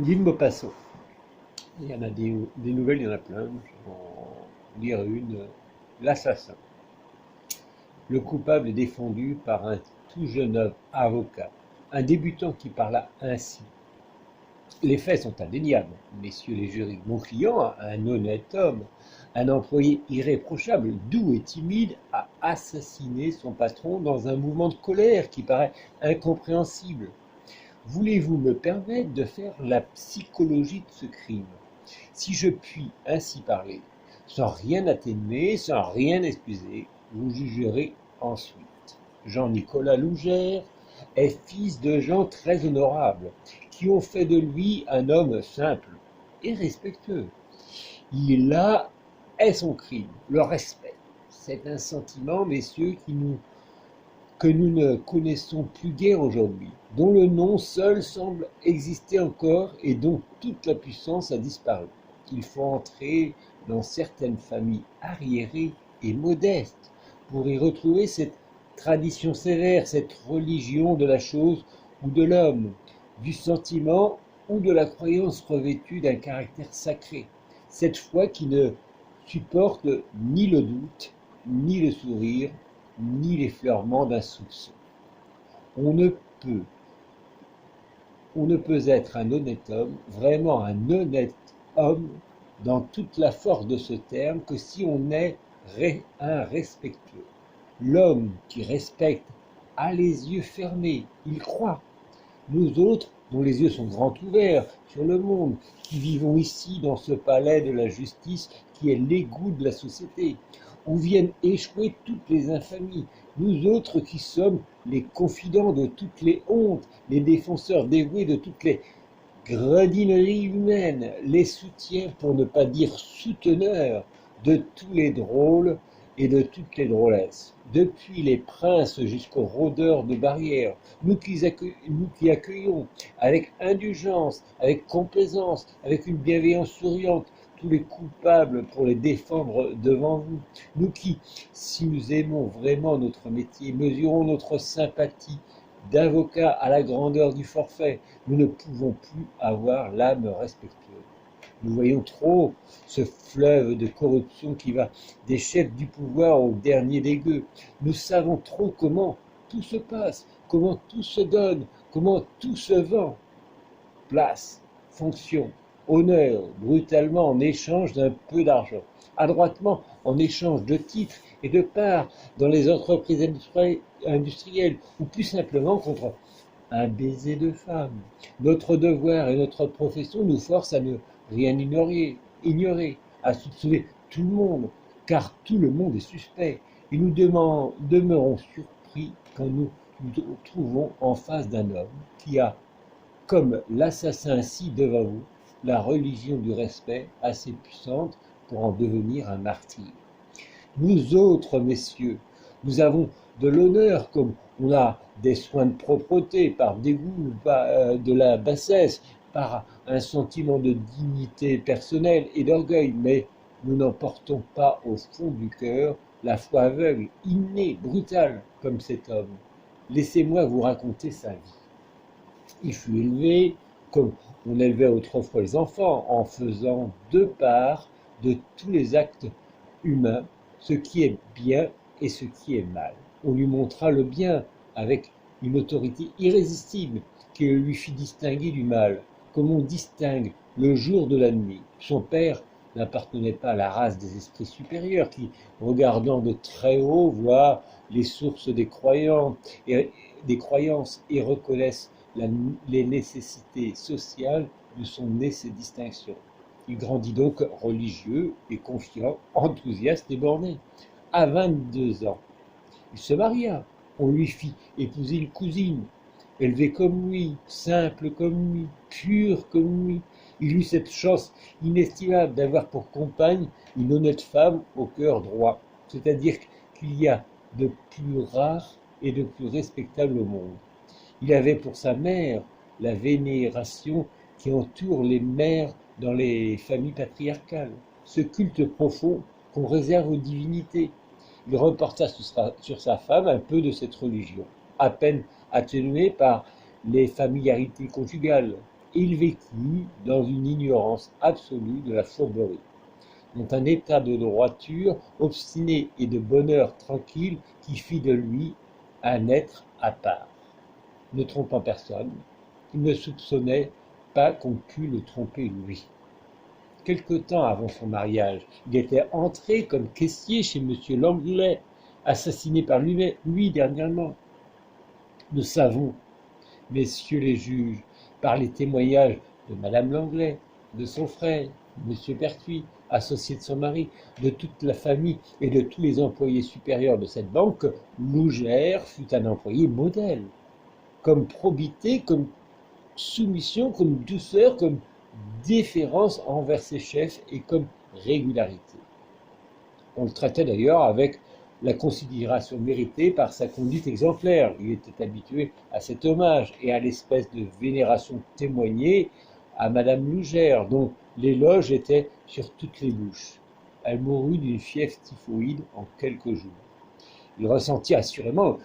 Guy de Maupassant. Il y en a des nouvelles, il y en a plein. Je vais en lire une. L'assassin. Le coupable est défendu par un tout jeune avocat, un débutant qui parla ainsi. Les faits sont indéniables, messieurs les jurys. Mon client, un honnête homme, un employé irréprochable, doux et timide, a assassiné son patron dans un mouvement de colère qui paraît incompréhensible. Voulez-vous me permettre de faire la psychologie de ce crime? Si je puis ainsi parler, sans rien atténuer, sans rien excuser, vous jugerez ensuite. Jean-Nicolas Lougère est fils de gens très honorables, qui ont fait de lui un homme simple et respectueux. Il a est son crime, le respect. C'est un sentiment, messieurs, que nous ne connaissons plus guère aujourd'hui, dont le nom seul semble exister encore et dont toute la puissance a disparu. Il faut entrer dans certaines familles arriérées et modestes pour y retrouver cette tradition sévère, cette religion de la chose ou de l'homme, du sentiment ou de la croyance revêtue d'un caractère sacré, cette foi qui ne supporte ni le doute, ni le sourire, ni l'effleurement d'un soupçon. On ne peut on ne peut être un honnête homme, vraiment un honnête homme, dans toute la force de ce terme, que si on est un respectueux. L'homme qui respecte a les yeux fermés, il croit. Nous autres, dont les yeux sont grands ouverts sur le monde, qui vivons ici dans ce palais de la justice qui est l'égout de la société, où viennent échouer toutes les infamies, nous autres qui sommes les confidents de toutes les hontes, les défenseurs dévoués de toutes les gradineries humaines, les soutiens, pour ne pas dire souteneurs, de tous les drôles et de toutes les drôlesses, depuis les princes jusqu'aux rôdeurs de barrières, nous qui accueillons avec indulgence, avec complaisance, avec une bienveillance souriante, tous les coupables pour les défendre devant vous, nous qui, si nous aimons vraiment notre métier, mesurons notre sympathie d'avocat à la grandeur du forfait, nous ne pouvons plus avoir l'âme respectueuse. Nous voyons trop ce fleuve de corruption qui va des chefs du pouvoir aux derniers des gueux. Nous savons trop comment tout se passe, comment tout se donne, comment tout se vend. Place, fonction, honneur, brutalement en échange d'un peu d'argent, adroitement en échange de titres et de parts dans les entreprises industrielles, ou plus simplement contre un baiser de femme. Notre devoir et notre profession nous forcent à ne rien ignorer, à soupçonner tout le monde, car tout le monde est suspect, et nous demeurons surpris quand nous nous trouvons en face d'un homme qui a, comme l'assassin ci devant vous, la religion du respect assez puissante pour en devenir un martyr. Nous autres, messieurs, nous avons de l'honneur comme on a des soins de propreté, par dégoût, de la bassesse, par un sentiment de dignité personnelle et d'orgueil, mais nous n'en portons pas au fond du cœur la foi aveugle, innée, brutale, comme cet homme. Laissez-moi vous raconter sa vie. Il fut élevé comme on élevait autrefois les enfants, en faisant de part de tous les actes humains, ce qui est bien et ce qui est mal. On lui montra le bien avec une autorité irrésistible qui lui fit distinguer du mal, comme on distingue le jour de la nuit. Son père n'appartenait pas à la race des esprits supérieurs qui, regardant de très haut, voient les sources des croyances et reconnaissent les nécessités sociales de son nez ses distinctions. Il grandit donc religieux et confiant, enthousiaste et borné. À 22 ans, il se maria. On lui fit épouser une cousine, élevée comme lui, simple comme lui, pure comme lui. Il eut cette chance inestimable d'avoir pour compagne une honnête femme au cœur droit, c'est-à-dire qu'il y a de plus rare et de plus respectable au monde. Il avait pour sa mère la vénération qui entoure les mères dans les familles patriarcales, ce culte profond qu'on réserve aux divinités. Il reporta sur sa femme un peu de cette religion, à peine atténuée par les familiarités conjugales. et il vécut dans une ignorance absolue de la fourberie, dont un état de droiture obstiné et de bonheur tranquille qui fit de lui un être à part. Ne trompant personne, il ne soupçonnait pas qu'on pût le tromper lui. Quelque temps avant son mariage, il était entré comme caissier chez M. Langlais, assassiné par lui dernièrement. Nous savons, messieurs les juges, par les témoignages de Madame Langlais, de son frère, M. Pertuis, associé de son mari, de toute la famille et de tous les employés supérieurs de cette banque, que Lougère fut un employé modèle, comme probité, comme soumission, comme douceur, comme déférence envers ses chefs et comme régularité. On le traitait d'ailleurs avec la considération méritée par sa conduite exemplaire. Il était habitué à cet hommage et à l'espèce de vénération témoignée à Madame Lougère, dont l'éloge était sur toutes les bouches. Elle mourut d'une fièvre typhoïde en quelques jours. Il ressentit assurément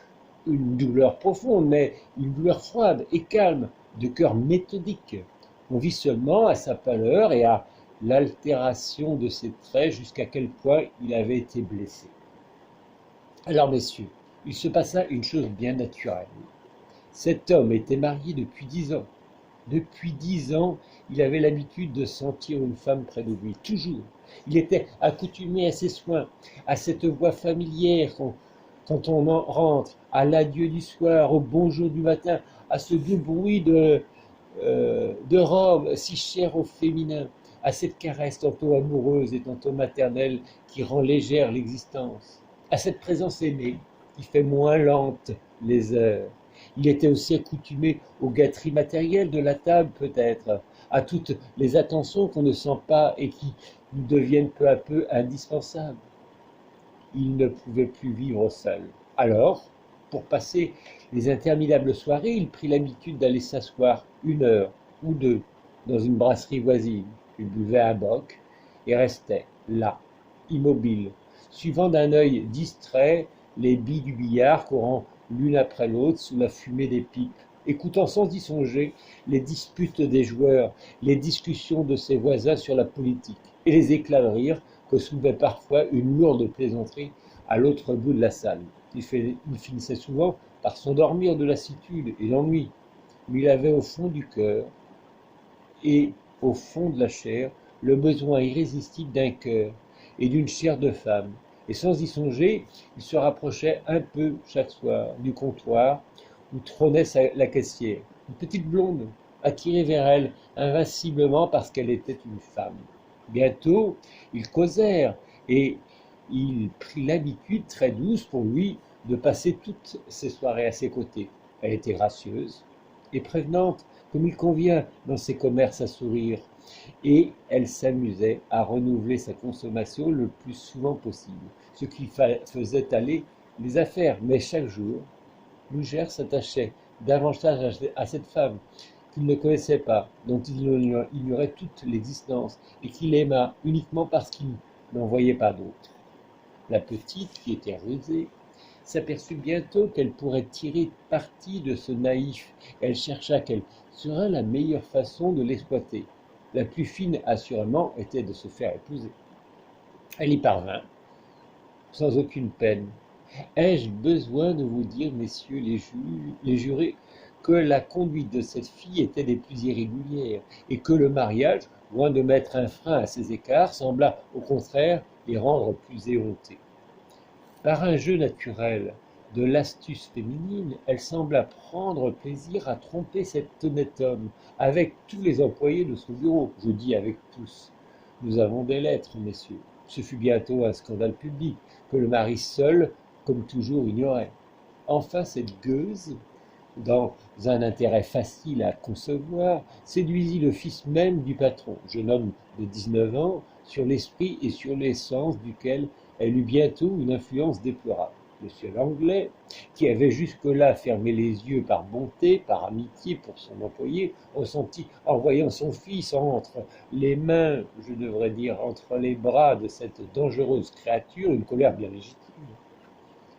une douleur profonde, mais une douleur froide et calme, de cœur méthodique. On vit seulement à sa pâleur et à l'altération de ses traits jusqu'à quel point il avait été blessé. Alors, messieurs, il se passa une chose bien naturelle. Cet homme était marié depuis 10 ans. Depuis 10 ans, il avait l'habitude de sentir une femme près de lui, toujours. Il était accoutumé à ses soins, à cette voix familière quand on en rentre, à l'adieu du soir, au bonjour du matin, à ce doux bruit de robe si cher au féminin, à cette caresse tantôt amoureuse et tantôt maternelle qui rend légère l'existence, à cette présence aimée qui fait moins lente les heures. Il était aussi accoutumé aux gâteries matérielles de la table peut-être, à toutes les attentions qu'on ne sent pas et qui nous deviennent peu à peu indispensables. Il ne pouvait plus vivre seul. Alors, pour passer les interminables soirées, il prit l'habitude d'aller s'asseoir 1 heure ou 2 dans une brasserie voisine. Il buvait un bock et restait là, immobile, suivant d'un œil distrait les billes du billard courant l'une après l'autre sous la fumée des pipes, écoutant sans y songer les disputes des joueurs, les discussions de ses voisins sur la politique et les éclats de rire que soulevait parfois une lourde plaisanterie à l'autre bout de la salle. Il finissait souvent par s'endormir de lassitude et d'ennui, mais il avait au fond du cœur et au fond de la chair le besoin irrésistible d'un cœur et d'une chair de femme. Et sans y songer, il se rapprochait un peu chaque soir du comptoir où trônait la caissière, une petite blonde, attirée vers elle invinciblement parce qu'elle était une femme. Bientôt, ils causèrent et il prit l'habitude très douce pour lui de passer toutes ses soirées à ses côtés. Elle était gracieuse et prévenante, comme il convient dans ses commerces à sourire, et elle s'amusait à renouveler sa consommation le plus souvent possible, ce qui faisait aller les affaires. Mais chaque jour, Lougère s'attachait davantage à cette femme qu'il ne connaissait pas, dont il ignorait toute l'existence, et qu'il aima uniquement parce qu'il n'en voyait pas d'autre. La petite, qui était rusée, s'aperçut bientôt qu'elle pourrait tirer parti de ce naïf. Elle chercha quelle serait la meilleure façon de l'exploiter. La plus fine, assurément, était de se faire épouser. Elle y parvint, sans aucune peine. Ai-je besoin de vous dire, messieurs les jurés, que la conduite de cette fille était des plus irrégulières, et que le mariage, loin de mettre un frein à ces écarts, sembla au contraire les rendre plus éhontés. Par un jeu naturel de l'astuce féminine, elle sembla prendre plaisir à tromper cet honnête homme avec tous les employés de son bureau. Je dis avec tous. Nous avons des lettres, messieurs. Ce fut bientôt un scandale public que le mari seul, comme toujours, ignorait. Enfin, cette gueuse, dans un intérêt facile à concevoir, séduisit le fils même du patron, jeune homme de 19 ans, sur l'esprit et sur les sens duquel elle eut bientôt une influence déplorable. M. Langlais, qui avait jusque-là fermé les yeux par bonté, par amitié pour son employé, ressentit, en voyant son fils entre les mains, je devrais dire entre les bras de cette dangereuse créature, une colère bien légitime.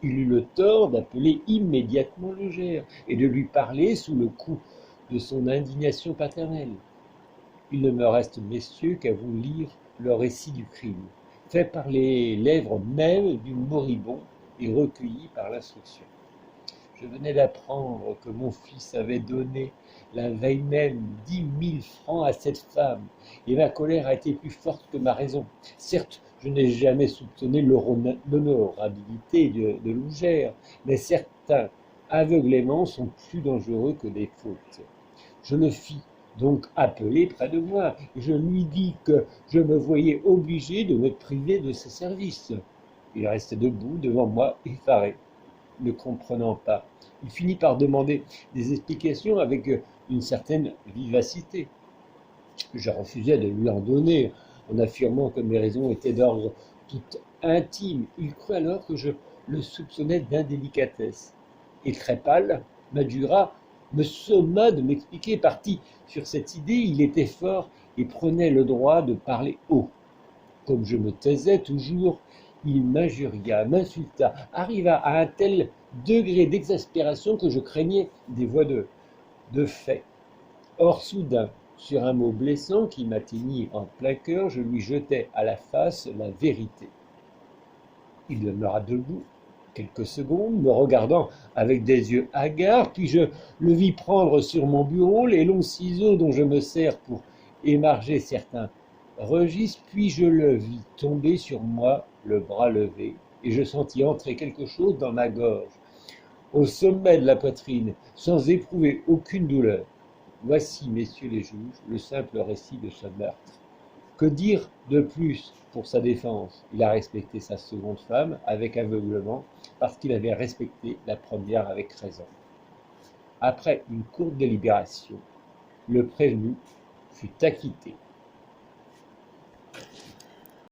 Il eut le tort d'appeler immédiatement Lougère et de lui parler sous le coup de son indignation paternelle. Il ne me reste, messieurs, qu'à vous lire le récit du crime, fait par les lèvres même du moribond et recueilli par l'instruction. Je venais d'apprendre que mon fils avait donné la veille même 10 000 francs à cette femme, et ma colère a été plus forte que ma raison. Certes, je n'ai jamais soupçonné l'honorabilité de Lougère, mais certains aveugléments sont plus dangereux que des fautes. Je le fis donc appeler près de moi, et je lui dis que je me voyais obligé de me priver de ses services. Il restait debout devant moi, effaré, ne comprenant pas. Il finit par demander des explications avec une certaine vivacité. Je refusais de lui en donner, en affirmant que mes raisons étaient d'ordre tout intime. Il crut alors que je le soupçonnais d'indélicatesse. Et très pâle, Madura me somma de m'expliquer. Parti sur cette idée, il était fort et prenait le droit de parler haut. Comme je me taisais toujours, il m'injuria, m'insulta, arriva à un tel degré d'exaspération que je craignais des voix de fait. Or, soudain, sur un mot blessant qui m'atteignit en plein cœur, je lui jetai à la face la vérité. Il demeura debout quelques secondes, me regardant avec des yeux hagards, puis je le vis prendre sur mon bureau les longs ciseaux dont je me sers pour émarger certains registres, puis je le vis tomber sur moi, le bras levé, et je sentis entrer quelque chose dans ma gorge, au sommet de la poitrine, sans éprouver aucune douleur. Voici, messieurs les juges, le simple récit de ce meurtre. Que dire de plus pour sa défense? Il a respecté sa seconde femme avec aveuglement parce qu'il avait respecté la première avec raison. Après une courte délibération, le prévenu fut acquitté.